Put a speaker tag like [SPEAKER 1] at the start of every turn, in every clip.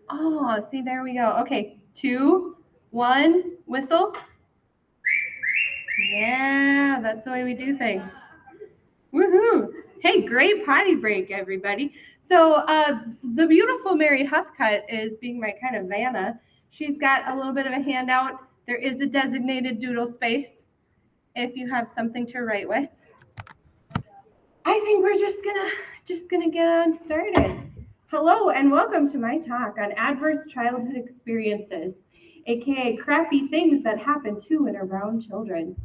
[SPEAKER 1] Oh, see, there we go. Okay, 2, 1, whistle. Yeah, that's the way we do things. Woohoo! Hey, great potty break, everybody. So the beautiful Mary Huffcutt is being my kind of Vanna. She's got a little bit of a handout. There is a designated doodle space if you have something to write with. I think we're just gonna get on started. Hello and welcome to my talk on adverse childhood experiences, aka crappy things that happen to and around children.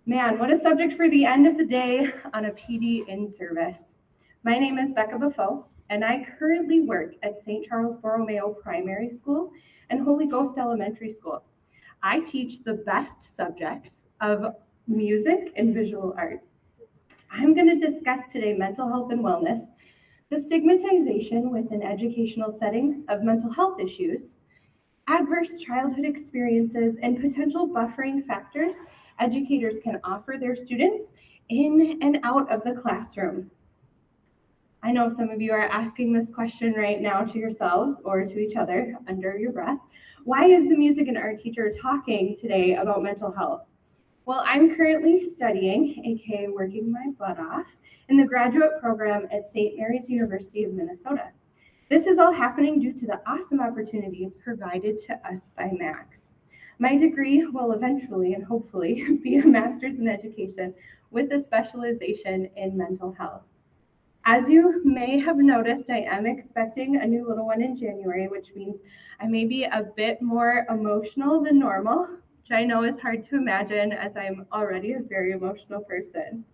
[SPEAKER 1] Man, what a subject for the end of the day on a PD in service. My name is Bekka Beaufeaux, and I currently work at St. Charles Borromeo Primary School and Holy Ghost Elementary School. I teach the best subjects of music and visual art. I'm going to discuss today mental health and wellness, the stigmatization within educational settings of mental health issues, adverse childhood experiences, and potential buffering factors educators can offer their students in and out of the classroom. I know some of you are asking this question right now to yourselves or to each other under your breath. Why is the music and art teacher talking today about mental health? Well, I'm currently studying, aka working my butt off, in the graduate program at St. Mary's University of Minnesota. This is all happening due to the awesome opportunities provided to us by Max. My degree will eventually and hopefully be a master's in education with a specialization in mental health. As you may have noticed, I am expecting a new little one in January, which means I may be a bit more emotional than normal, which I know is hard to imagine as I'm already a very emotional person.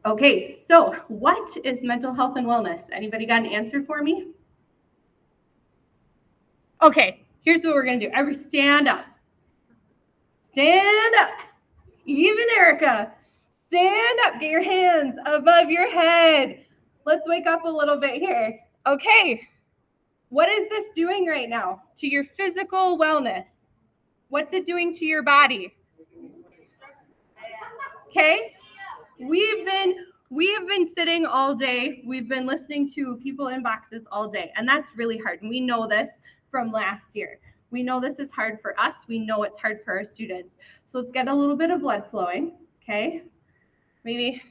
[SPEAKER 1] Okay, so what is mental health and wellness? Anybody got an answer for me? Okay, here's what we're gonna do. Everybody stand up. Stand up. Even Erica, stand up. Get your hands above your head. Let's wake up a little bit here. Okay, what is this doing right now to your physical wellness? What's it doing to your body? Okay, we have been sitting all day. We've been listening to people in boxes all day, and that's really hard. And we know this from last year. We know this is hard for us. We know it's hard for our students. So let's get a little bit of blood flowing, okay? Maybe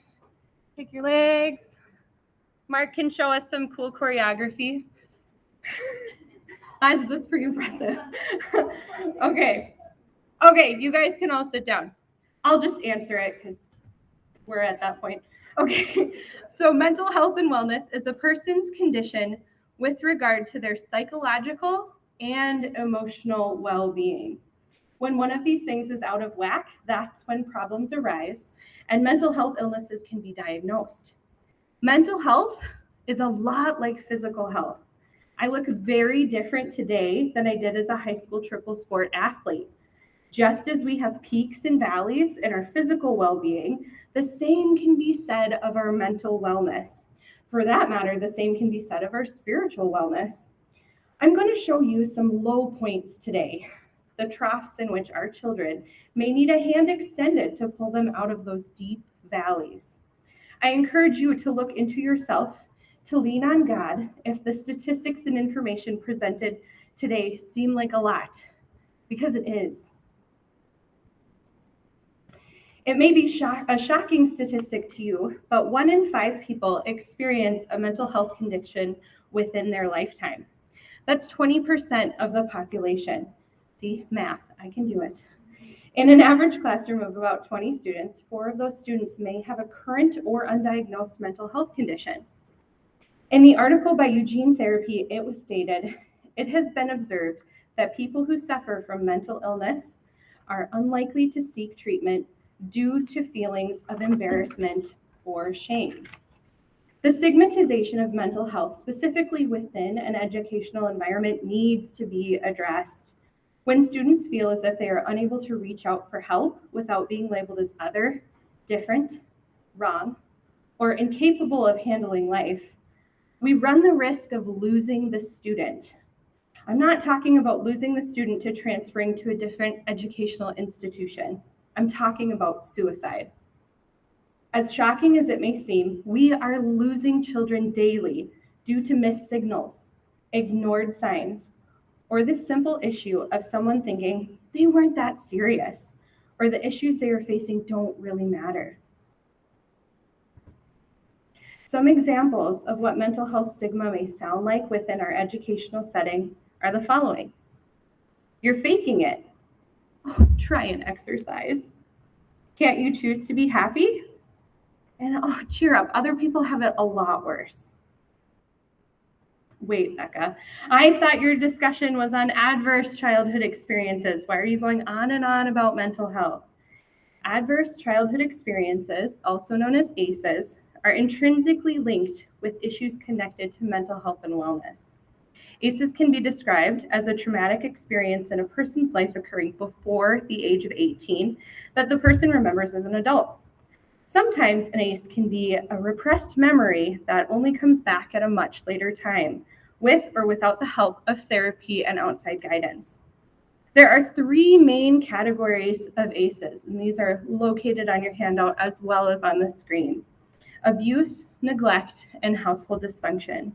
[SPEAKER 1] take your legs. Mark can show us some cool choreography. Guys, that's pretty impressive. Okay, you guys can all sit down. I'll just answer it because we're at that point. Okay, so mental health and wellness is a person's condition with regard to their psychological and emotional well-being. When one of these things is out of whack, that's when problems arise and mental health illnesses can be diagnosed. Mental health is a lot like physical health. I look very different today than I did as a high school triple sport athlete. Just as we have peaks and valleys in our physical well-being, the same can be said of our mental wellness. For that matter, the same can be said of our spiritual wellness. I'm going to show you some low points today, the troughs in which our children may need a hand extended to pull them out of those deep valleys. I encourage you to look into yourself, to lean on God if the statistics and information presented today seem like a lot, because it is. It may be a shocking statistic to you, but 1 in 5 people experience a mental health condition within their lifetime. That's 20% of the population. See, math, I can do it. In an average classroom of about 20 students, 4 of those students may have a current or undiagnosed mental health condition. In the article by Eugene Therapy, it was stated, it has been observed that people who suffer from mental illness are unlikely to seek treatment due to feelings of embarrassment or shame. The stigmatization of mental health, specifically within an educational environment, needs to be addressed. When students feel as if they are unable to reach out for help without being labeled as other, different, wrong, or incapable of handling life, we run the risk of losing the student. I'm not talking about losing the student to transferring to a different educational institution. I'm talking about suicide. As shocking as it may seem, we are losing children daily due to missed signals, ignored signs, or the simple issue of someone thinking they weren't that serious, or the issues they are facing don't really matter. Some examples of what mental health stigma may sound like within our educational setting are the following. You're faking it. Oh, try and exercise. Can't you choose to be happy? And oh, cheer up. Other people have it a lot worse. Wait, Bekka, I thought your discussion was on adverse childhood experiences. Why are you going on and on about mental health? Adverse childhood experiences, also known as ACEs, are intrinsically linked with issues connected to mental health and wellness. ACEs can be described as a traumatic experience in a person's life occurring before the age of 18 that the person remembers as an adult. Sometimes an ACE can be a repressed memory that only comes back at a much later time, with or without the help of therapy and outside guidance. There are three main categories of ACEs, and these are located on your handout as well as on the screen: abuse, neglect, and household dysfunction.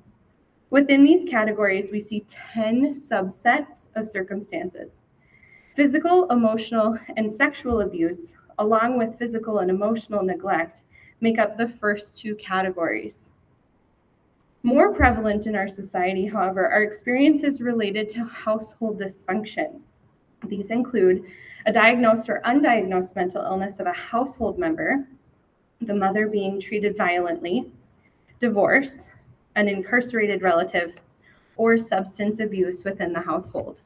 [SPEAKER 1] Within these categories, we see 10 subsets of circumstances. Physical, emotional, and sexual abuse, along with physical and emotional neglect, make up the first two categories. More prevalent in our society, however, are experiences related to household dysfunction. These include a diagnosed or undiagnosed mental illness of a household member, the mother being treated violently, divorce, an incarcerated relative, or substance abuse within the household.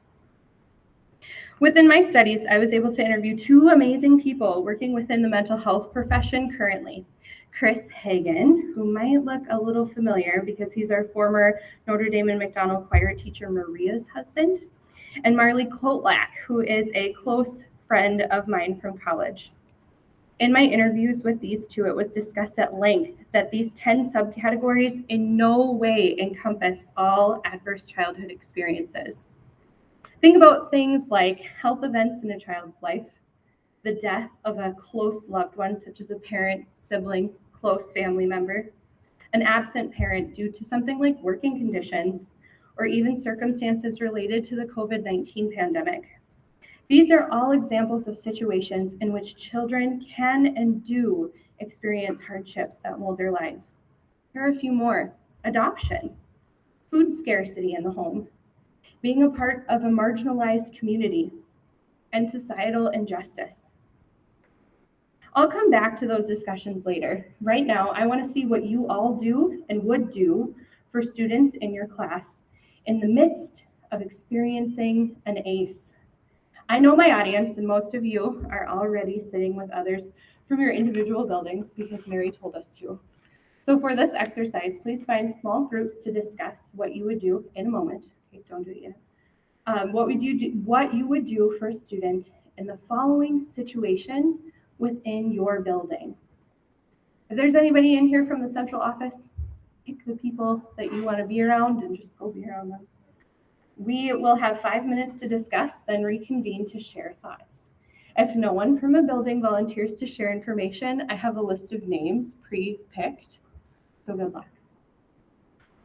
[SPEAKER 1] Within my studies, I was able to interview two amazing people working within the mental health profession currently. Chris Hagan, who might look a little familiar because he's our former Notre Dame and McDonell choir teacher Maria's husband, and Marley Kotlak, who is a close friend of mine from college. In my interviews with these two, it was discussed at length that these 10 subcategories in no way encompass all adverse childhood experiences. Think about things like health events in a child's life, the death of a close loved one, such as a parent, sibling, close family member, an absent parent due to something like working conditions, or even circumstances related to the COVID-19 pandemic. These are all examples of situations in which children can and do experience hardships that mold their lives. Here are a few more: adoption, food scarcity in the home, being a part of a marginalized community, and societal injustice. I'll come back to those discussions later. Right now, I want to see what you all do and would do for students in your class in the midst of experiencing an ACE. I know my audience, and most of you are already sitting with others from your individual buildings because Mary told us to. So for this exercise, please find small groups to discuss what you would do in a moment. Okay, don't do it yet. What you would do for a student in the following situation within your building. If there's anybody in here from the central office, pick the people that you want to be around and just go be around them. We will have 5 minutes to discuss, then reconvene to share thoughts. If no one from a building volunteers to share information, I have a list of names pre-picked, so good luck.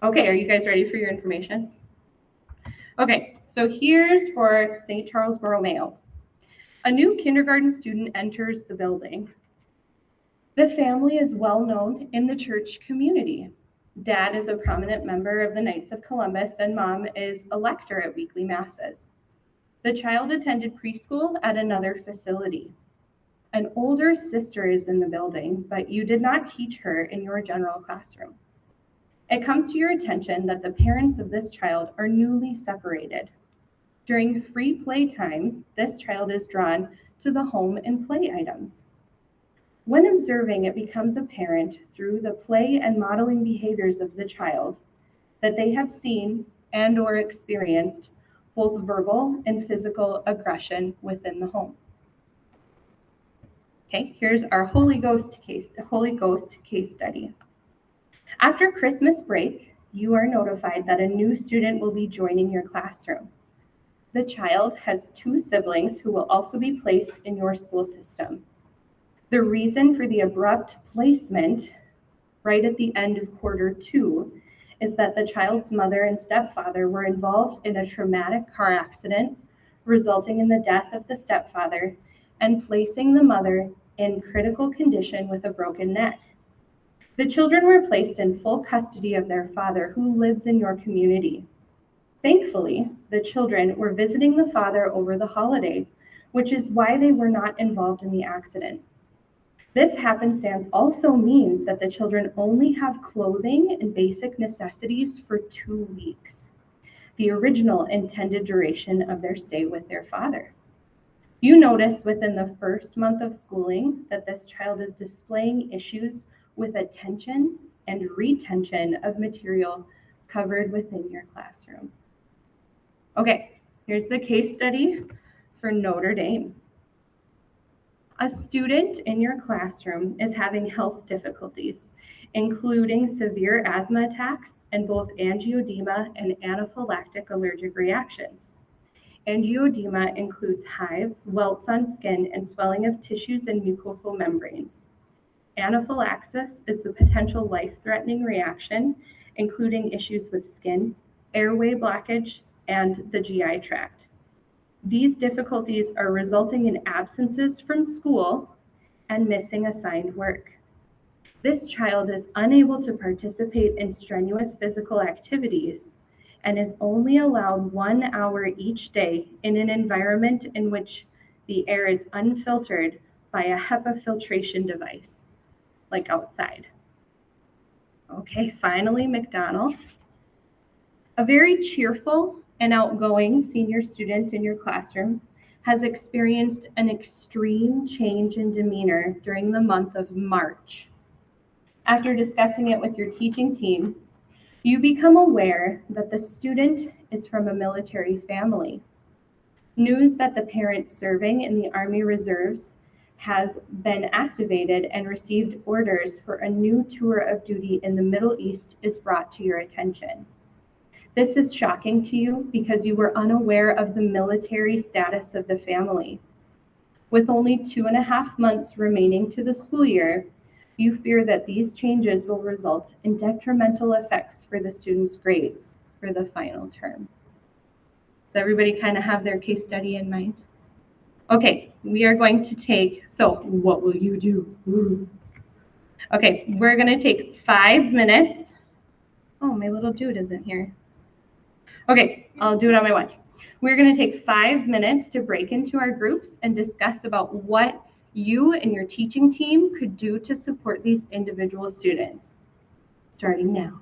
[SPEAKER 1] Okay, are you guys ready for your information? Okay, so here's for St. Charles Borromeo. A new kindergarten student enters the building. The family is well known in the church community. Dad is a prominent member of the Knights of Columbus, and mom is a lector at weekly masses. The child attended preschool at another facility. An older sister is in the building, but you did not teach her in your general classroom. It comes to your attention that the parents of this child are newly separated. During free play time, this child is drawn to the home and play items. When observing, it becomes apparent through the play and modeling behaviors of the child that they have seen and or experienced both verbal and physical aggression within the home. Okay, here's our Holy Ghost case study. After Christmas break, you are notified that a new student will be joining your classroom. The child has two siblings who will also be placed in your school system. The reason for the abrupt placement right at the end of quarter 2 is that the child's mother and stepfather were involved in a traumatic car accident, resulting in the death of the stepfather and placing the mother in critical condition with a broken neck. The children were placed in full custody of their father, who lives in your community. Thankfully, the children were visiting the father over the holiday, which is why they were not involved in the accident. This happenstance also means that the children only have clothing and basic necessities for 2 weeks, the original intended duration of their stay with their father. You notice within the first month of schooling that this child is displaying issues with attention and retention of material covered within your classroom. Okay, here's the case study for Notre Dame. A student in your classroom is having health difficulties, including severe asthma attacks and both angioedema and anaphylactic allergic reactions. Angioedema includes hives, welts on skin, and swelling of tissues and mucosal membranes. Anaphylaxis is the potential life-threatening reaction, including issues with skin, airway blockage, and the GI tract. These difficulties are resulting in absences from school and missing assigned work. This child is unable to participate in strenuous physical activities and is only allowed 1 hour each day in an environment in which the air is unfiltered by a HEPA filtration device, like outside. Okay, finally, McDonell. A very cheerful and outgoing senior student in your classroom has experienced an extreme change in demeanor during the month of March. After discussing it with your teaching team, you become aware that the student is from a military family. News that the parent serving in the Army Reserves has been activated and received orders for a new tour of duty in the Middle East is brought to your attention. This is shocking to you because you were unaware of the military status of the family. With only 2.5 months remaining to the school year, you fear that these changes will result in detrimental effects for the students' grades for the final term. Does everybody kind of have their case study in mind? Okay, we are going to take, so what will you do? Ooh. Okay, we're going to take 5 minutes. Oh, my little dude isn't here. Okay, I'll do it on my watch. We're going to take 5 minutes to break into our groups and discuss about what you and your teaching team could do to support these individual students. Starting now.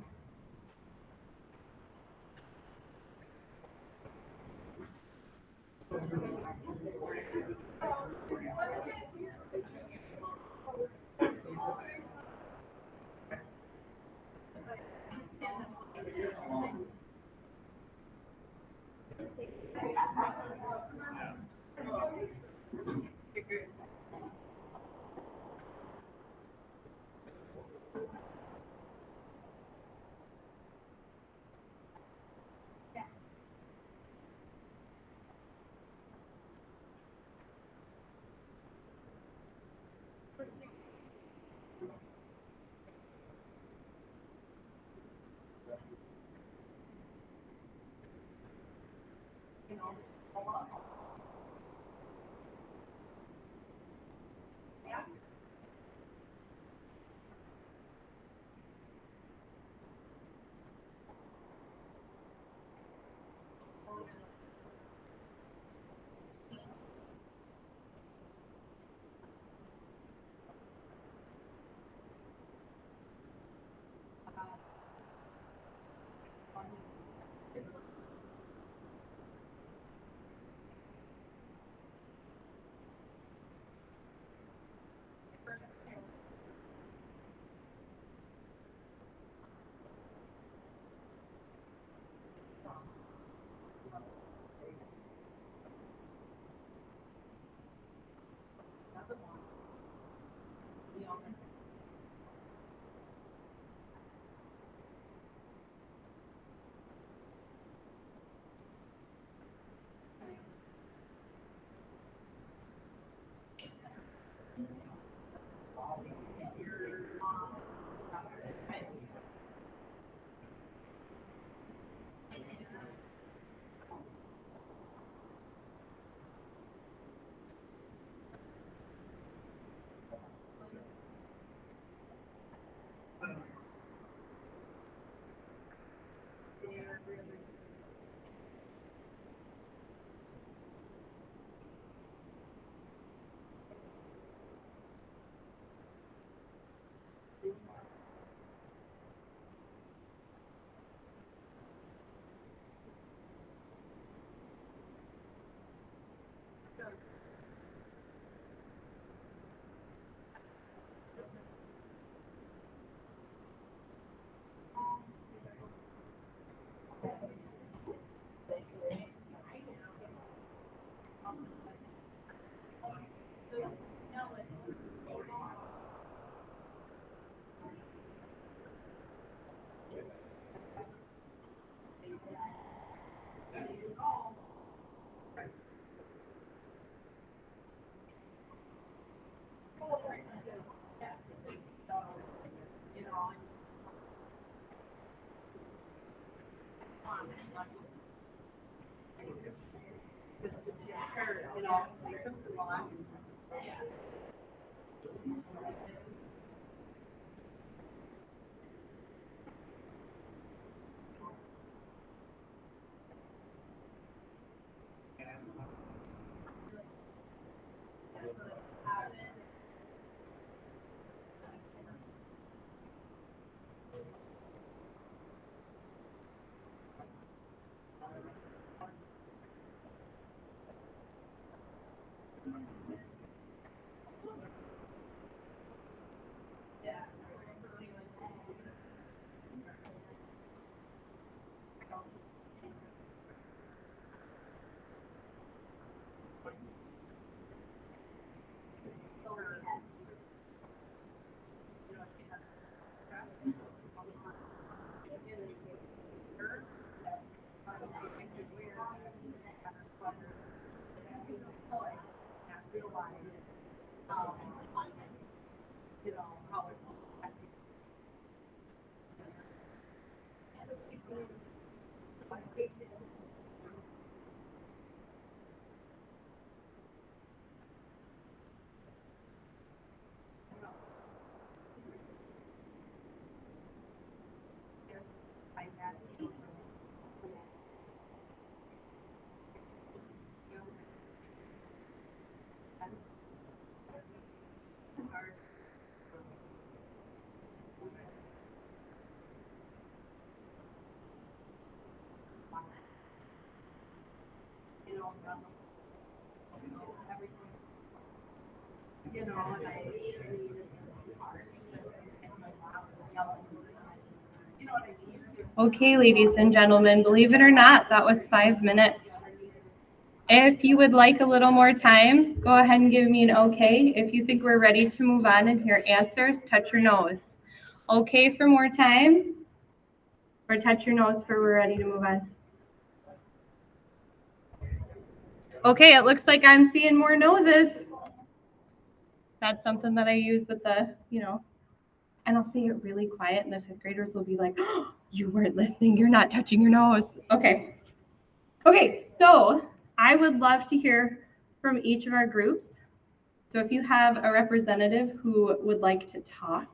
[SPEAKER 1] Okay, ladies and gentlemen, believe it or not, that was 5 minutes. If you would like a little more time, go ahead and give me an okay. If you think we're ready to move on and hear answers, touch your nose. Okay for more time? Or touch your nose for we're ready to move on. Okay, it looks like I'm seeing more noses. That's something that I use with the, and I'll say it really quiet, and the fifth graders will be like, oh, you weren't listening, you're not touching your nose. Okay, so I would love to hear from each of our groups. So if you have a representative who would like to talk,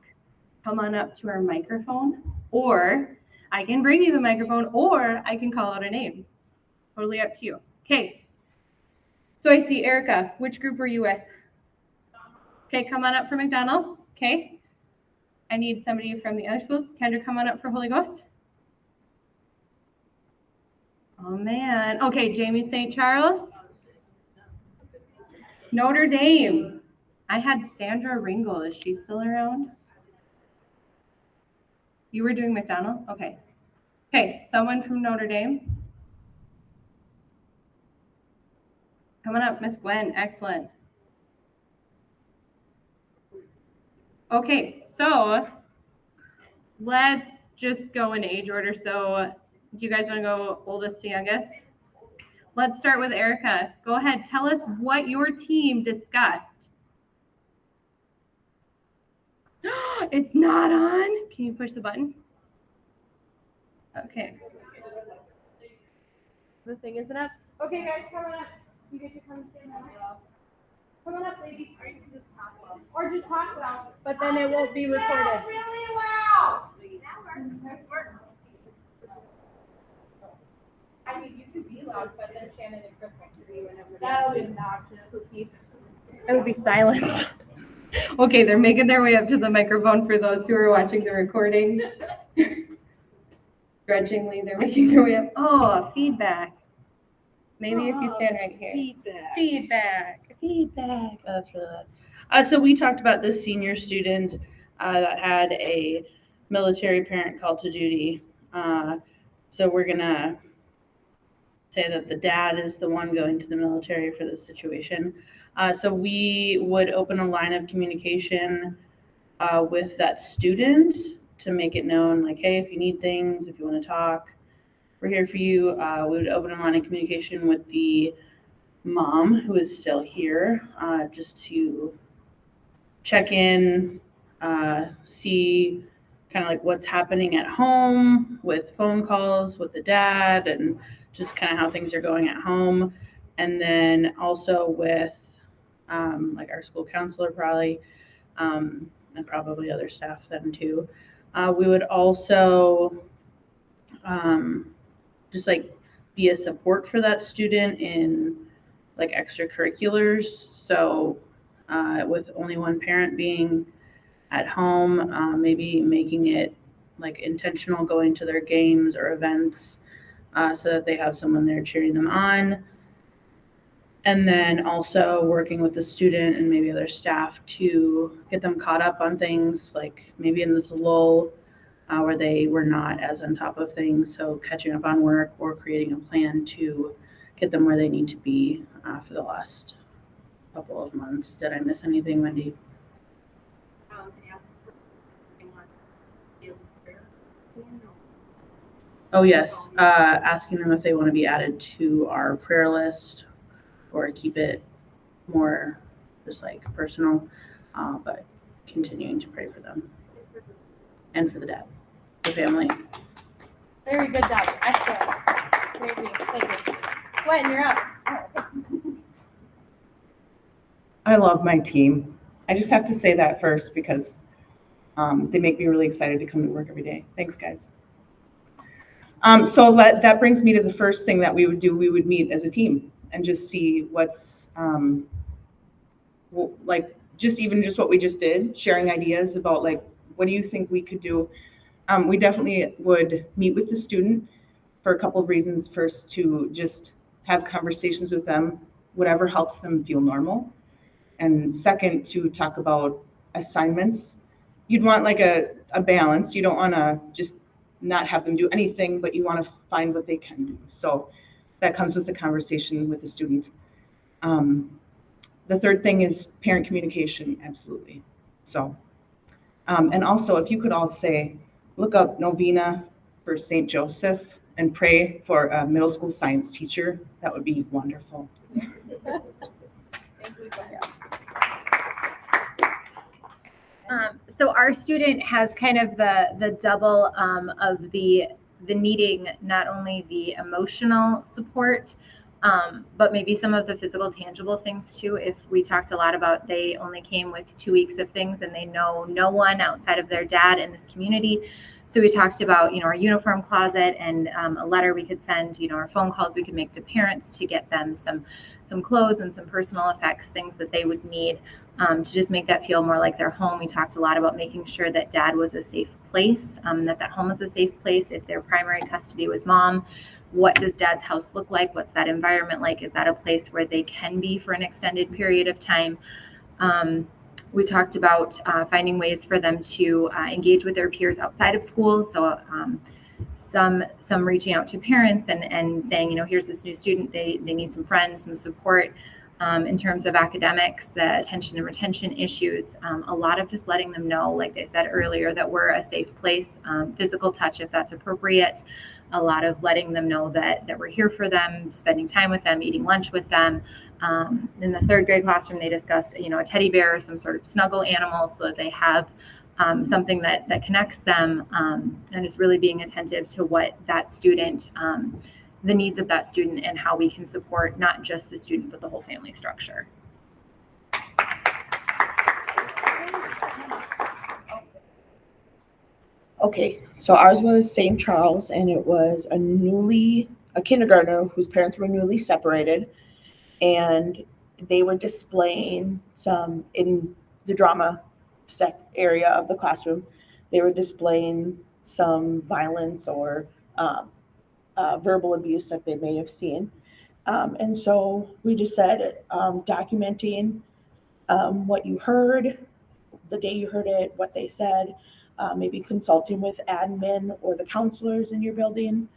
[SPEAKER 1] come on up to our microphone, or I can bring you the microphone, or I can call out a name. Totally up to you. Okay, so I see Erica. Which group are you with? Okay, come on up for McDonell. Okay. I need somebody from the other schools. Kendra, come on up for Holy Ghost. Oh, man. Okay, Jamie St. Charles. Notre Dame. I had Sandra Ringel. Is she still around? You were doing McDonell? Okay. Okay, someone from Notre Dame. Come on up, Miss Gwen. Excellent. Okay, so let's just go in age order. So do you guys want to go oldest to youngest? Let's start with Erica. Go ahead. Tell us what your team discussed. It's not on. Can you push the button? Okay. The thing isn't up. Okay, guys, come on up. You get to come stand up. Come on up, ladies. Or just talk loud, but then it won't be recorded. Really loud. I mean, you could be loud, but then Shannon and Chris might hear you whenever
[SPEAKER 2] That would be obnoxious.
[SPEAKER 1] it would be silence. Okay, they're making their way up to the microphone for those who are watching the recording. Grudgingly, they're making their way up. Oh, feedback. Maybe if you stand right here.
[SPEAKER 2] Feedback. Oh, that's really loud. So we talked about this senior student that had a military parent called to duty. So we're gonna say that the dad is the one going to the military for this situation. So we would open a line of communication with that student to make it known, like, hey, if you need things, if you want to talk, we're here for you. We would open a line of communication with the mom who is still here, just to check in, see kind of like what's happening at home with phone calls with the dad and just kind of how things are going at home. And then also with like our school counselor probably, and probably other staff then too. We would also just like be a support for that student in like extracurriculars. So with only one parent being at home, maybe making it like intentional going to their games or events so that they have someone there cheering them on. And then also working with the student and maybe other staff to get them caught up on things, like maybe in this lull where they were not as on top of things. So catching up on work or creating a plan to get them where they need to be for the last couple of months. Did I miss anything, Wendy? Oh, yes. Asking them if they want to be added to our prayer list or keep it more just like personal, but continuing to pray for them and for the dad, the family.
[SPEAKER 1] Very good job. Excellent. Thank you. Gwen, you're up.
[SPEAKER 3] I love my team. I just have to say that first because they make me really excited to come to work every day. Thanks, guys. So that brings me to the first thing that we would do. We would meet as a team and just see what's like just what we just did, sharing ideas about like, what do you think we could do? We definitely would meet with the student for a couple of reasons. First, to just have conversations with them, whatever helps them feel normal. And second, to talk about assignments. You'd want like a balance. You don't want to just not have them do anything, but you want to find what they can do. So that comes with the conversation with the students. The third thing is parent communication, absolutely. So, and also if you could all say, look up novena for St. Joseph and pray for a middle school science teacher, that would be wonderful.
[SPEAKER 4] So our student has kind of the double of the needing not only the emotional support, but maybe some of the physical, tangible things too. If we talked a lot about they only came with 2 weeks of things and they know no one outside of their dad in this community. So we talked about, our uniform closet and a letter we could send, our phone calls we could make to parents to get them some clothes and some personal effects, things that they would need to just make that feel more like their home. We talked a lot about making sure that dad was a safe place, that home was a safe place. If their primary custody was mom, what does dad's house look like? What's that environment like? Is that a place where they can be for an extended period of time? We talked about finding ways for them to engage with their peers outside of school. So some reaching out to parents and saying, here's this new student, they need some friends, some support in terms of academics, the attention and retention issues. A lot of just letting them know, like I said earlier, that we're a safe place, physical touch if that's appropriate. A lot of letting them know that we're here for them, spending time with them, eating lunch with them. In the third grade classroom, they discussed, a teddy bear or some sort of snuggle animal so that they have something that connects them, and it's really being attentive to what that student, the needs of that student and how we can support not just the student, but the whole family structure.
[SPEAKER 5] Okay, so ours was St. Charles, and it was a newly
[SPEAKER 3] a kindergartner whose parents were newly separated, and they were displaying some in the drama area of the classroom. They were displaying some violence or verbal abuse that they may have seen. And so we just said documenting what you heard, the day you heard it, what they said, maybe consulting with admin or the counselors in your building,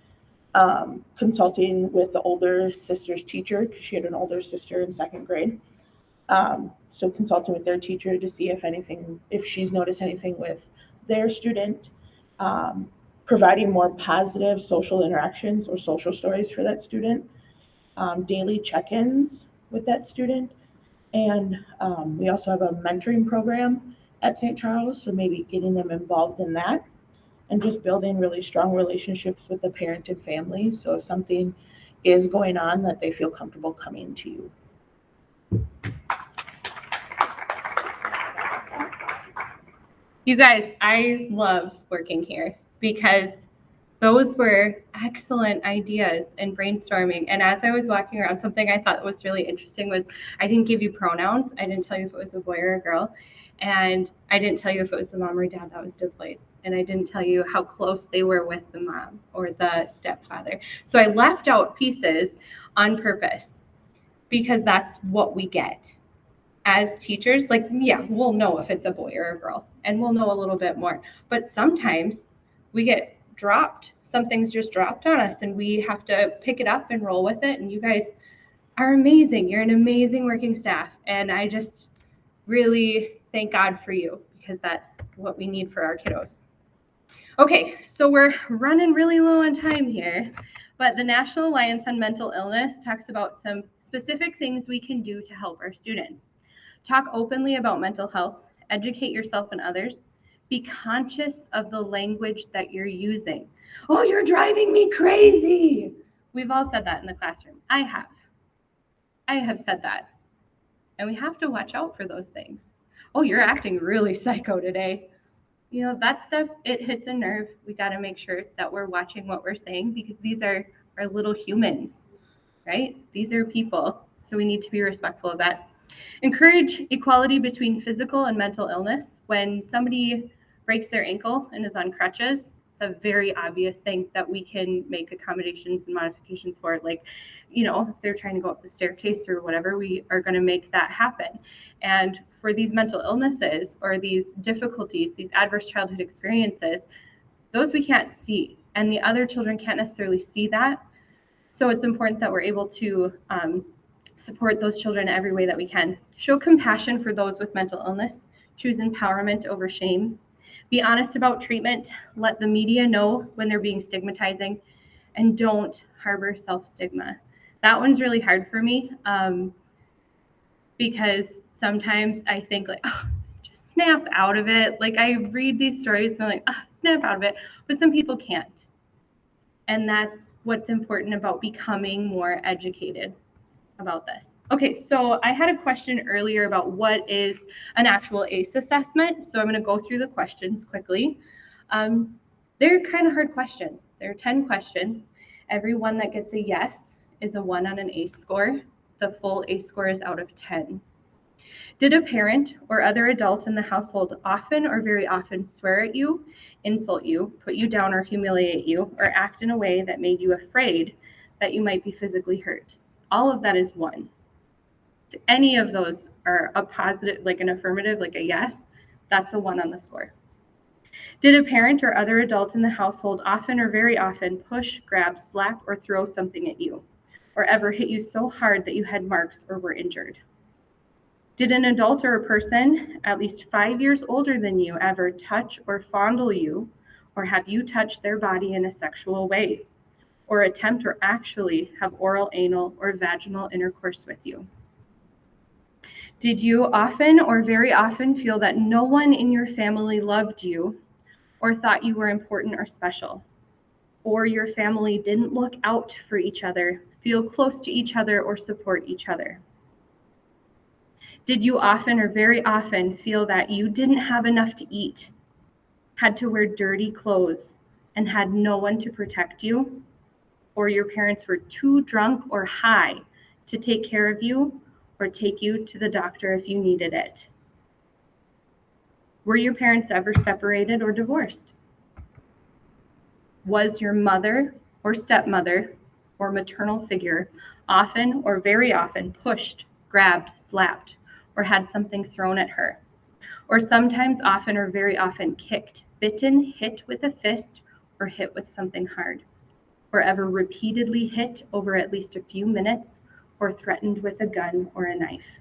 [SPEAKER 3] consulting with the older sister's teacher, because she had an older sister in second grade. So consulting with their teacher to see if she's noticed anything with their student, providing more positive social interactions or social stories for that student, daily check-ins with that student. And we also have a mentoring program at St. Charles, so maybe getting them involved in that and just building really strong relationships with the parent and family. So if something is going on, that they feel comfortable coming to you.
[SPEAKER 1] You guys, I love working here because those were excellent ideas and brainstorming. And as I was walking around, something I thought was really interesting was I didn't give you pronouns. I didn't tell you if it was a boy or a girl. And I didn't tell you if it was the mom or dad that was deployed. And I didn't tell you how close they were with the mom or the stepfather. So I left out pieces on purpose because that's what we get. As teachers, like, yeah, we'll know if it's a boy or a girl, and we'll know a little bit more. But sometimes we get dropped. Something's just dropped on us, and we have to pick it up and roll with it. And you guys are amazing. You're an amazing working staff. And I just really thank God for you, because that's what we need for our kiddos. Okay, so we're running really low on time here, but the National Alliance on Mental Illness talks about some specific things we can do to help our students. Talk openly about mental health, educate yourself and others, be conscious of the language that you're using. Oh, you're driving me crazy. We've all said that in the classroom. I have said that. And we have to watch out for those things. Oh, you're acting really psycho today. You know, that stuff, it hits a nerve. We got to make sure that we're watching what we're saying, because these are our little humans, right? These are people. So we need to be respectful of that. Encourage equality between physical and mental illness. When somebody breaks their ankle and is on crutches, it's a very obvious thing that we can make accommodations and modifications for. Like, you know, if they're trying to go up the staircase or whatever, we are going to make that happen. And for these mental illnesses or these difficulties, these adverse childhood experiences, those we can't see, and the other children can't necessarily see that. So it's important that we're able to support those children every way that we can. Show compassion for those with mental illness. Choose empowerment over shame. Be honest about treatment. Let the media know when they're being stigmatizing, and don't harbor self-stigma. That one's really hard for me because sometimes I think like, oh, just snap out of it. Like I read these stories and I'm like, oh, snap out of it. But some people can't. And that's what's important about becoming more educated about this. Okay, so I had a question earlier about what is an actual ACE assessment. So I'm going to go through the questions quickly. They're kind of hard questions. There are 10 questions. Every one that gets a yes is a 1 on an ACE score. The full ACE score is out of 10. Did a parent or other adult in the household often or very often swear at you, insult you, put you down or humiliate you, or act in a way that made you afraid that you might be physically hurt? All of that is 1. If any of those are a positive, like an affirmative, like a yes, that's a 1 on the score. Did a parent or other adult in the household often or very often push, grab, slap, or throw something at you, or ever hit you so hard that you had marks or were injured? Did an adult or a person at least 5 years older than you ever touch or fondle you, or have you touched their body in a sexual way, or attempt or actually have oral, anal, or vaginal intercourse with you? Did you often or very often feel that no one in your family loved you or thought you were important or special, or your family didn't look out for each other, feel close to each other, or support each other? Did you often or very often feel that you didn't have enough to eat, had to wear dirty clothes, and had no one to protect you? or your parents were too drunk or high to take care of you or take you to the doctor if you needed it? Were your parents ever separated or divorced? Was your mother or stepmother or maternal figure often or very often pushed, grabbed, slapped, or had something thrown at her? Or sometimes, often, or very often kicked, bitten, hit with a fist, or hit with something hard? Or ever repeatedly hit over at least a few minutes, or threatened with a gun or a knife?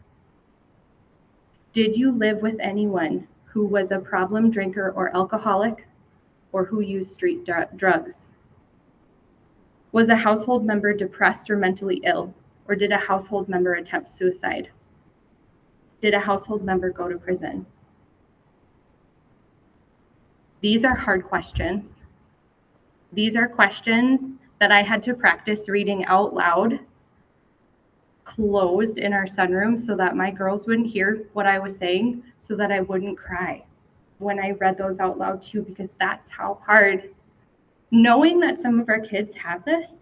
[SPEAKER 1] Did you live with anyone who was a problem drinker or alcoholic, or who used street drugs? Was a household member depressed or mentally ill, or did a household member attempt suicide? Did a household member go to prison? These are hard questions. These are questions that I had to practice reading out loud, closed in our sunroom, so that my girls wouldn't hear what I was saying, so that I wouldn't cry when I read those out loud too, because that's how hard, knowing that some of our kids have this,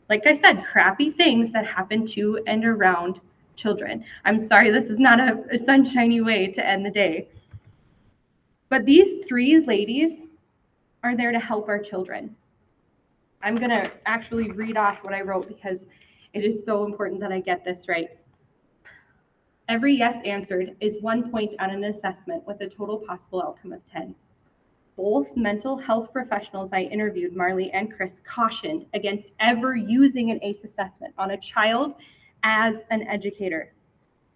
[SPEAKER 1] like I said, crappy things that happen to and around children. I'm sorry, this is not a sunshiny way to end the day. But these three ladies are there to help our children. I'm going to actually read off what I wrote because it is so important that I get this right. Every yes answered is 1 point on an assessment with a total possible outcome of 10. Both mental health professionals I interviewed, Marley and Chris, cautioned against ever using an ACE assessment on a child as an educator.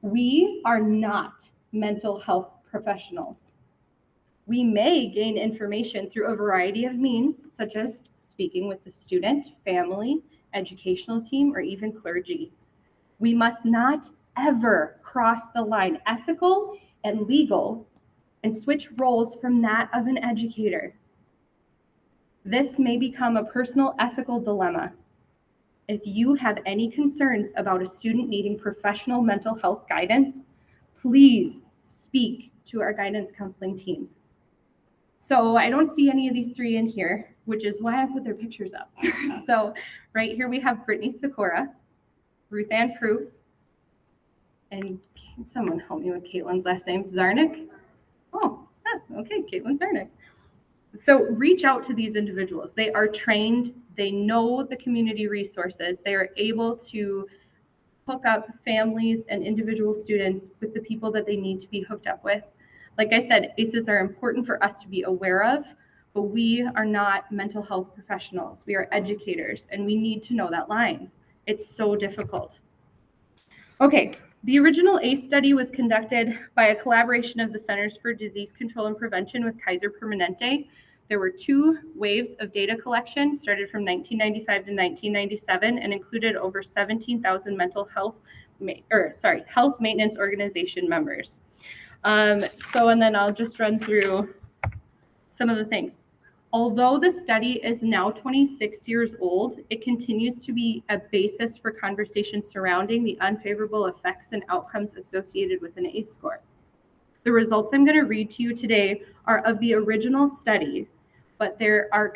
[SPEAKER 1] We are not mental health professionals. We may gain information through a variety of means, such as speaking with the student, family, educational team, or even clergy. We must not ever cross the line, ethical and legal, and switch roles from that of an educator. This may become a personal ethical dilemma. If you have any concerns about a student needing professional mental health guidance, please speak to our guidance counseling team. So I don't see any of these three in here, which is why I put their pictures up. So right here we have Brittany Sikora, Ruth Ann Prue, and can someone help me with Caitlin's last name? Zarnick? Oh, okay, Caitlin Zarnick. So reach out to these individuals. They are trained, they know the community resources, they are able to hook up families and individual students with the people that they need to be hooked up with. Like I said, ACEs are important for us to be aware of, but we are not mental health professionals. We are educators, and we need to know that line. It's so difficult. Okay, the original ACE study was conducted by a collaboration of the Centers for Disease Control and Prevention with Kaiser Permanente. There were 2 waves of data collection, started from 1995 to 1997, and included over 17,000 health maintenance organization members. And then I'll just run through some of the things. Although the study is now 26 years old, it continues to be a basis for conversation surrounding the unfavorable effects and outcomes associated with an ACE score. The results I'm going to read to you today are of the original study, but there are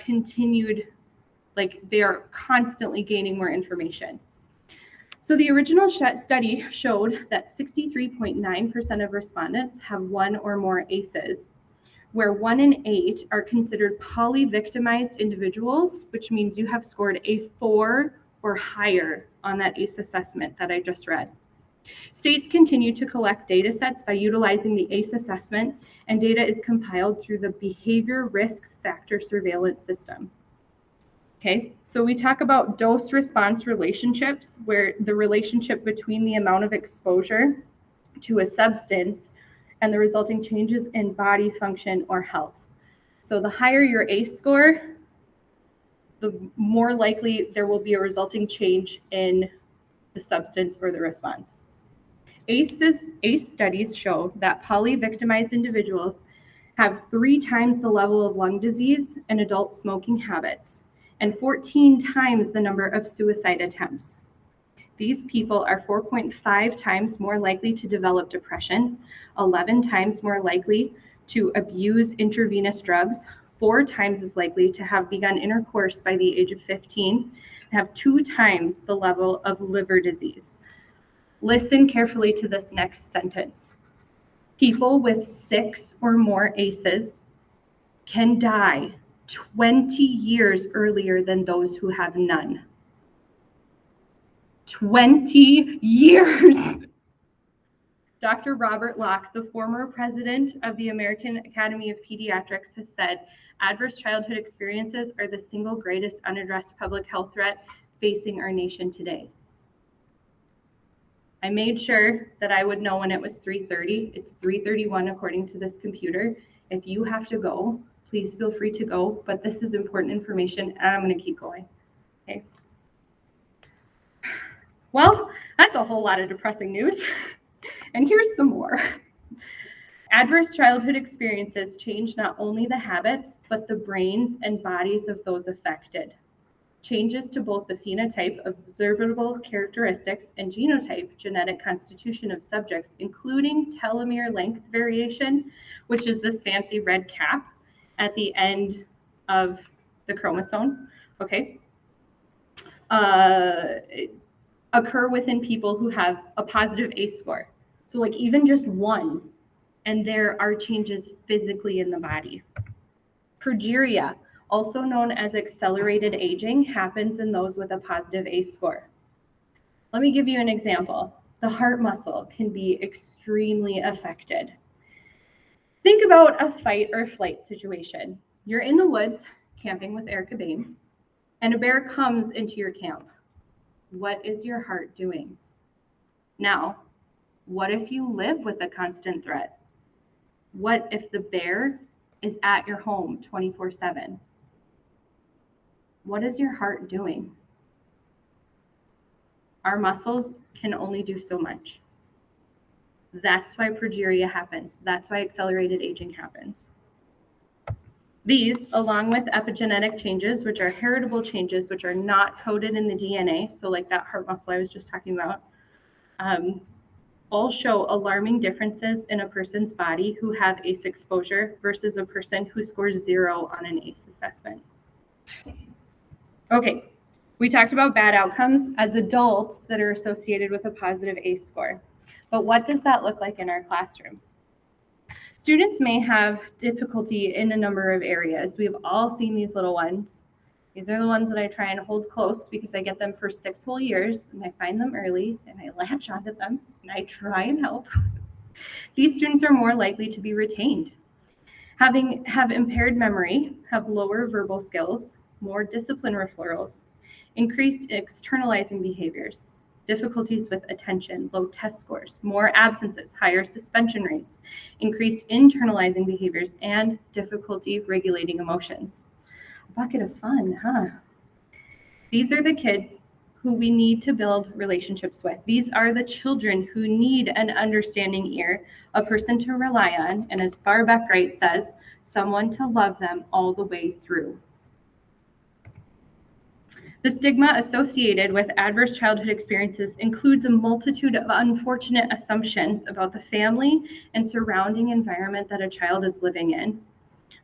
[SPEAKER 1] they are constantly gaining more information. So the original study showed that 63.9% of respondents have 1 or more ACEs, where 1 in 8 are considered polyvictimized individuals, which means you have scored a 4 or higher on that ACE assessment that I just read. States continue to collect data sets by utilizing the ACE assessment, and data is compiled through the Behavior Risk Factor Surveillance System. Okay, so we talk about dose-response relationships, where the relationship between the amount of exposure to a substance and the resulting changes in body function or health. So the higher your ACE score, the more likely there will be a resulting change in the substance or the response. ACE studies show that polyvictimized individuals have 3 times the level of lung disease and adult smoking habits, and 14 times the number of suicide attempts. These people are 4.5 times more likely to develop depression, 11 times more likely to abuse intravenous drugs, 4 times as likely to have begun intercourse by the age of 15 and have 2 times the level of liver disease. Listen carefully to this next sentence. People with 6 or more ACEs can die 20 years earlier than those who have none. 20 years! Dr. Robert Locke, the former president of the American Academy of Pediatrics, has said, adverse childhood experiences are the single greatest unaddressed public health threat facing our nation today. I made sure that I would know when it was 3:30. It's 3:31 according to this computer. If you have to go, please feel free to go, but this is important information and I'm going to keep going. Okay. Well, that's a whole lot of depressing news. And here's some more. Adverse childhood experiences change not only the habits, but the brains and bodies of those affected. Changes to both the phenotype, observable characteristics, and genotype, genetic constitution of subjects, including telomere length variation, which is this fancy red cap at the end of the chromosome, okay, occur within people who have a positive ACE score. So like even just 1, and there are changes physically in the body. Progeria, also known as accelerated aging, happens in those with a positive ACE score. Let me give you an example. The heart muscle can be extremely affected. Think about a fight or flight situation. You're in the woods camping with Erica Bain, and a bear comes into your camp. What is your heart doing? Now, what if you live with a constant threat? What if the bear is at your home 24/7? What is your heart doing? Our muscles can only do so much. That's why progeria happens. That's why accelerated aging happens. These, along with epigenetic changes, which are heritable changes, which are not coded in the DNA, so like that heart muscle I was just talking about, all show alarming differences in a person's body who have ACE exposure versus a person who scores 0 on an ACE assessment. Okay, we talked about bad outcomes as adults that are associated with a positive ACE score. But what does that look like in our classroom? Students may have difficulty in a number of areas. We've all seen these little ones. These are the ones that I try and hold close because I get them for 6 whole years and I find them early and I latch onto them and I try and help. These students are more likely to be retained. Have impaired memory, have lower verbal skills, more discipline referrals, increased externalizing behaviors, difficulties with attention, low test scores, more absences, higher suspension rates, increased internalizing behaviors, and difficulty regulating emotions. A bucket of fun, huh? These are the kids who we need to build relationships with. These are the children who need an understanding ear, a person to rely on, and as Barbeck Wright says, someone to love them all the way through. The stigma associated with adverse childhood experiences includes a multitude of unfortunate assumptions about the family and surrounding environment that a child is living in.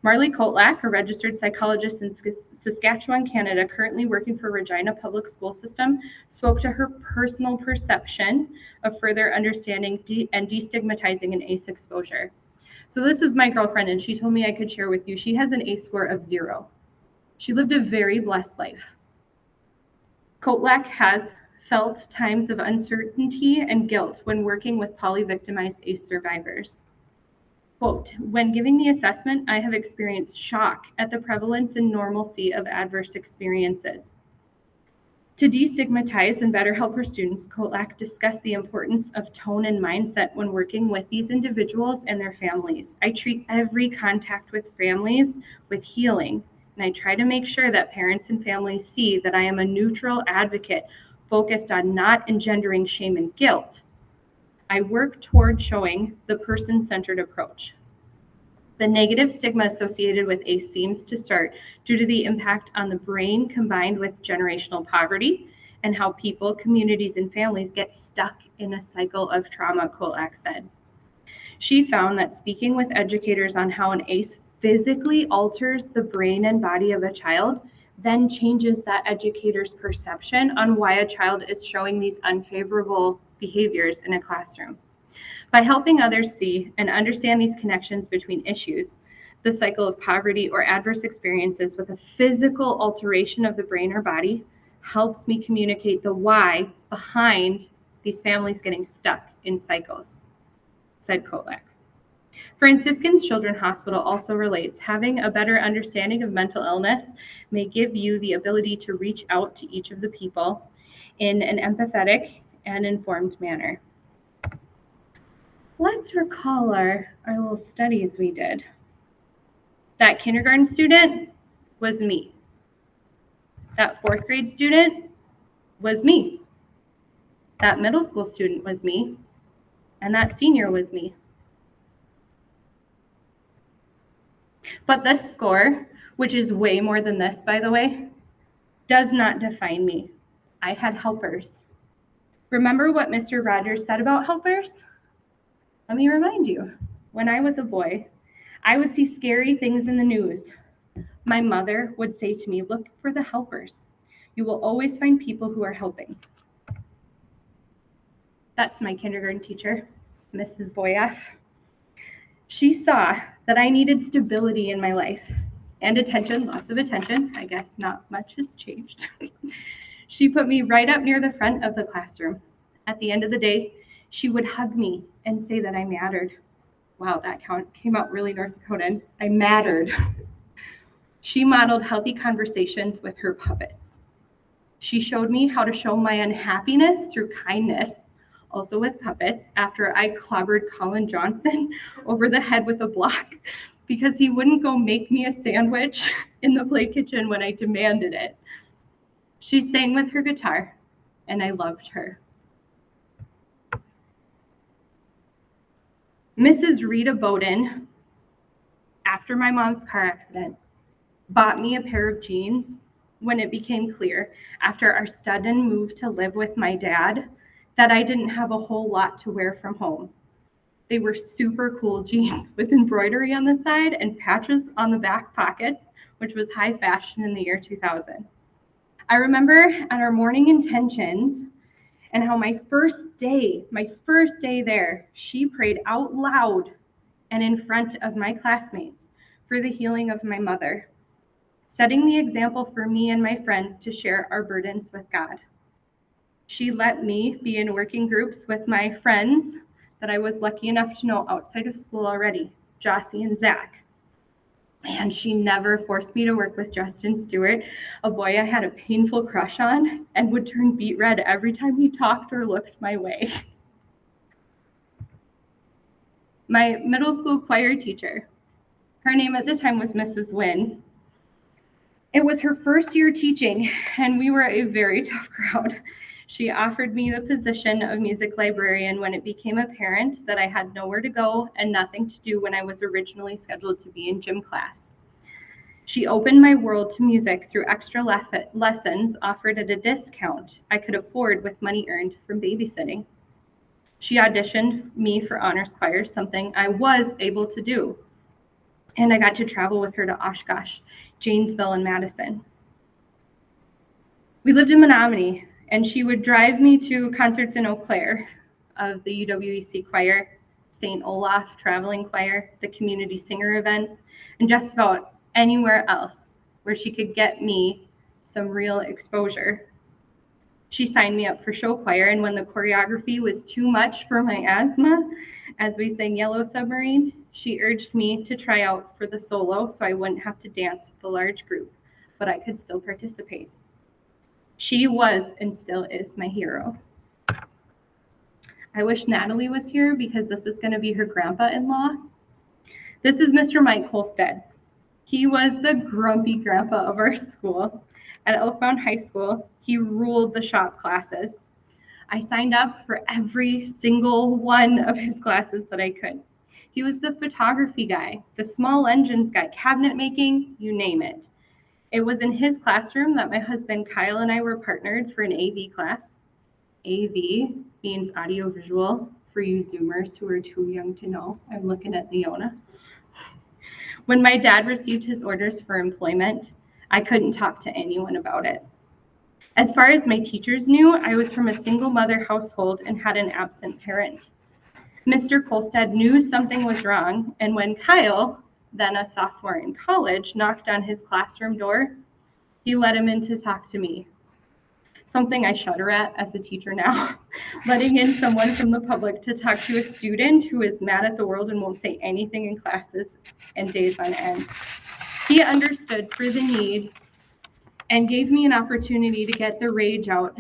[SPEAKER 1] Marley Kotlack, a registered psychologist in Saskatchewan, Canada, currently working for Regina Public School System, spoke to her personal perception of further understanding and destigmatizing an ACE exposure. So this is my girlfriend, and she told me I could share with you. She has an ACE score of 0. She lived a very blessed life. Kotlack has felt times of uncertainty and guilt when working with polyvictimized ACE survivors. Quote, when giving the assessment, I have experienced shock at the prevalence and normalcy of adverse experiences. To destigmatize and better help her students, Kotlack discussed the importance of tone and mindset when working with these individuals and their families. I treat every contact with families with healing, and I try to make sure that parents and families see that I am a neutral advocate focused on not engendering shame and guilt. I work toward showing the person-centered approach. The negative stigma associated with ACE seems to start due to the impact on the brain combined with generational poverty and how people, communities, and families get stuck in a cycle of trauma, Kotlack said. She found that speaking with educators on how an ACE physically alters the brain and body of a child then changes that educator's perception on why a child is showing these unfavorable behaviors in a classroom. By helping others see and understand these connections between issues, the cycle of poverty or adverse experiences with a physical alteration of the brain or body helps me communicate the why behind these families getting stuck in cycles, said Kolak. Franciscan's Children's Hospital also relates, having a better understanding of mental illness may give you the ability to reach out to each of the people in an empathetic and informed manner. Let's recall our little studies we did. That kindergarten student was me. That fourth grade student was me. That middle school student was me. And that senior was me. But this score, which is way more than this, by the way, does not define me. I had helpers. Remember what Mr. Rogers said about helpers? Let me remind you, when I was a boy, I would see scary things in the news. My mother would say to me, look for the helpers. You will always find people who are helping. That's my kindergarten teacher, Mrs. Boyaff. She saw that I needed stability in my life and attention, lots of attention. I guess not much has changed. She put me right up near the front of the classroom. At the end of the day, she would hug me and say that I mattered. Wow, that came out really North Dakotan. I mattered. She modeled healthy conversations with her puppets. She showed me how to show my unhappiness through kindness, also with puppets, after I clobbered Colin Johnson over the head with a block because he wouldn't go make me a sandwich in the play kitchen when I demanded it. She sang with her guitar, and I loved her. Mrs. Rita Bowden, after my mom's car accident, bought me a pair of jeans when it became clear, after our sudden move to live with my dad, that I didn't have a whole lot to wear from home. They were super cool jeans with embroidery on the side and patches on the back pockets, which was high fashion in the year 2000. I remember at our morning intentions and how my first day there, she prayed out loud and in front of my classmates for the healing of my mother, setting the example for me and my friends to share our burdens with God. She let me be in working groups with my friends that I was lucky enough to know outside of school already, Jossie and Zach. And she never forced me to work with Justin Stewart, a boy I had a painful crush on and would turn beet red every time he talked or looked my way. My middle school choir teacher, her name at the time was Mrs. Wynn. It was her first year teaching, and we were a very tough crowd. She offered me the position of music librarian when it became apparent that I had nowhere to go and nothing to do when I was originally scheduled to be in gym class. She opened my world to music through extra lessons offered at a discount I could afford with money earned from babysitting. She auditioned me for honors choir, something I was able to do. And I got to travel with her to Oshkosh, Janesville, and Madison. We lived in Menominee, and she would drive me to concerts in Eau Claire of the UWEC choir, St. Olaf traveling choir, the community singer events, and just about anywhere else where she could get me some real exposure. She signed me up for show choir, and when the choreography was too much for my asthma, as we sang Yellow Submarine, she urged me to try out for the solo so I wouldn't have to dance with the large group, but I could still participate. She was and still is my hero. I wish Natalie was here because this is going to be her grandpa-in-law. This is Mr. Mike Kolstad. He was the grumpy grandpa of our school. At Oakbound High School, he ruled the shop classes. I signed up for every single one of his classes that I could. He was the photography guy, the small engines guy, cabinet making, you name it. It was in his classroom that my husband Kyle and I were partnered for an AV class. AV means audiovisual for you Zoomers who are too young to know. I'm looking at Leona. When my dad received his orders for employment, I couldn't talk to anyone about it. As far as my teachers knew, I was from a single mother household and had an absent parent. Mr. Kolstad knew something was wrong, and when Kyle, then a sophomore in college, knocked on his classroom door, he let him in to talk to me. Something I shudder at as a teacher now, letting in someone from the public to talk to a student who is mad at the world and won't say anything in classes and days on end. He understood for the need and gave me an opportunity to get the rage out,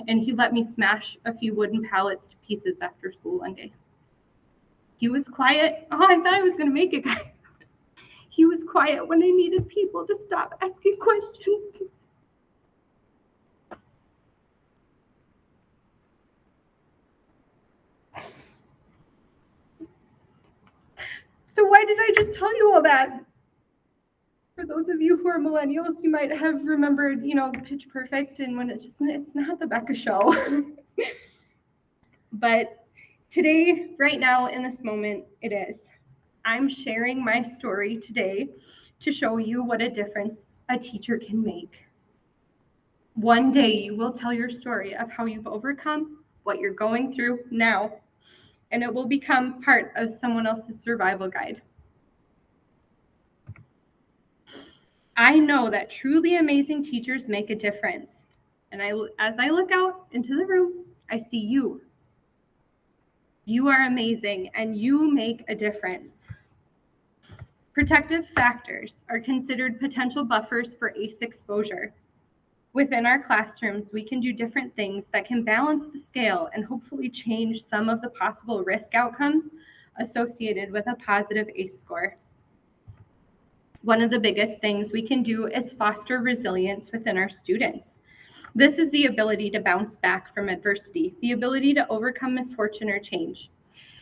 [SPEAKER 1] and he let me smash a few wooden pallets to pieces after school one day. He was quiet. Oh, I thought I was going to make it, guys. He was quiet when I needed people to stop asking questions. So why did I just tell you all that? For those of you who are millennials, you might have remembered, Pitch Perfect, and when it's not the Bekka show. But today, right now, in this moment, it is. I'm sharing my story today to show you what a difference a teacher can make. One day, you will tell your story of how you've overcome what you're going through now, and it will become part of someone else's survival guide. I know that truly amazing teachers make a difference. And as I look out into the room, I see you. You are amazing, and you make a difference. Protective factors are considered potential buffers for ACE exposure. Within our classrooms, we can do different things that can balance the scale and hopefully change some of the possible risk outcomes associated with a positive ACE score. One of the biggest things we can do is foster resilience within our students. This is the ability to bounce back from adversity, the ability to overcome misfortune or change.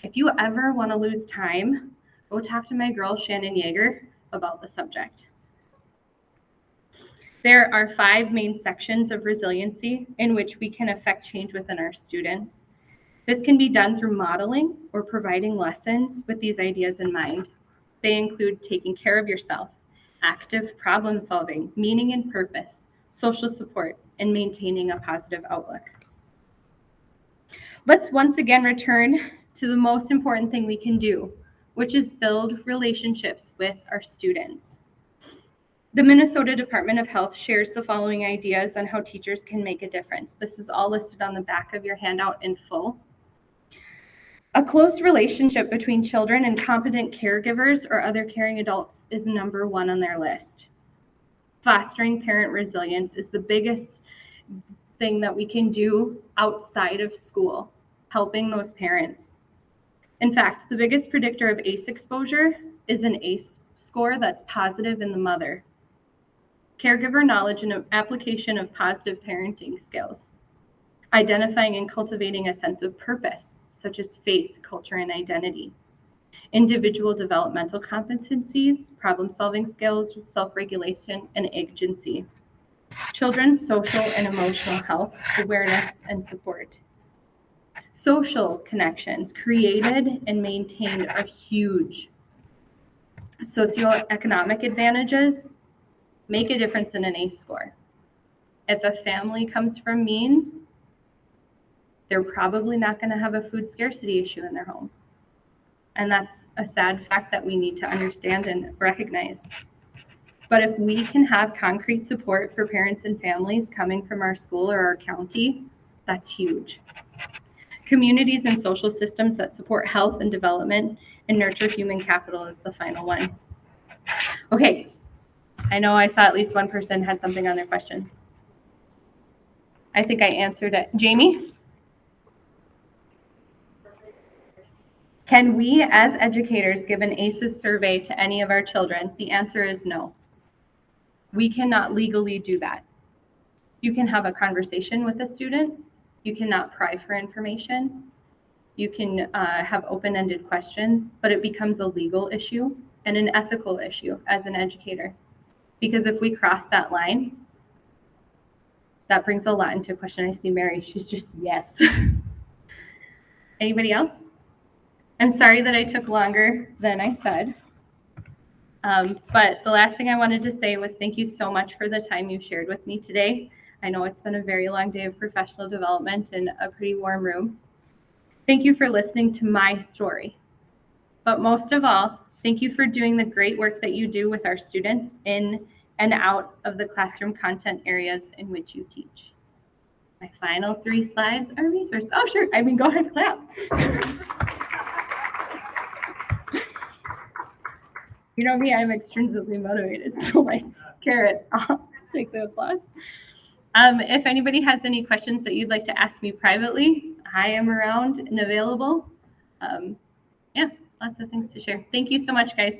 [SPEAKER 1] If you ever want to lose time, go talk to my girl, Shannon Yeager, about the subject. There are 5 main sections of resiliency in which we can affect change within our students. This can be done through modeling or providing lessons with these ideas in mind. They include taking care of yourself, active problem solving, meaning and purpose, social support, and maintaining a positive outlook. Let's once again return to the most important thing we can do, which is build relationships with our students. The Minnesota Department of Health shares the following ideas on how teachers can make a difference. This is all listed on the back of your handout in full. A close relationship between children and competent caregivers or other caring adults is number 1 on their list. Fostering parent resilience is the biggest thing that we can do outside of school, helping those parents. In fact, the biggest predictor of ACE exposure is an ACE score that's positive in the mother. Caregiver knowledge and application of positive parenting skills. Identifying and cultivating a sense of purpose, such as faith, culture, and identity. Individual developmental competencies, problem-solving skills, self-regulation, and agency. Children's social and emotional health, awareness, and support. Social connections created and maintained are huge. Socioeconomic advantages make a difference in an ACE score. If a family comes from means, they're probably not going to have a food scarcity issue in their home. And that's a sad fact that we need to understand and recognize. But if we can have concrete support for parents and families coming from our school or our county, that's huge. Communities and social systems that support health and development and nurture human capital is the final one. Okay, I know I saw at least one person had something on their questions. I think I answered it. Jamie? Can we as educators give an ACEs survey to any of our children? The answer is no. We cannot legally do that. You can have a conversation with a student. You cannot pry for information. You can have open-ended questions, but it becomes a legal issue and an ethical issue as an educator. Because if we cross that line, that brings a lot into question. I see Mary, she's just yes. Anybody else? I'm sorry that I took longer than I said. But the last thing I wanted to say was thank you so much for the time you shared with me today. I know it's been a very long day of professional development in a pretty warm room. Thank you for listening to my story. But most of all, thank you for doing the great work that you do with our students in and out of the classroom content areas in which you teach. My final 3 slides are resources. Oh, sure. I mean, go ahead, clap. You know me, I'm extrinsically motivated. So like, carrot, I'll take the applause. If anybody has any questions that you'd like to ask me privately, I am around and available. Yeah, lots of things to share. Thank you so much, guys.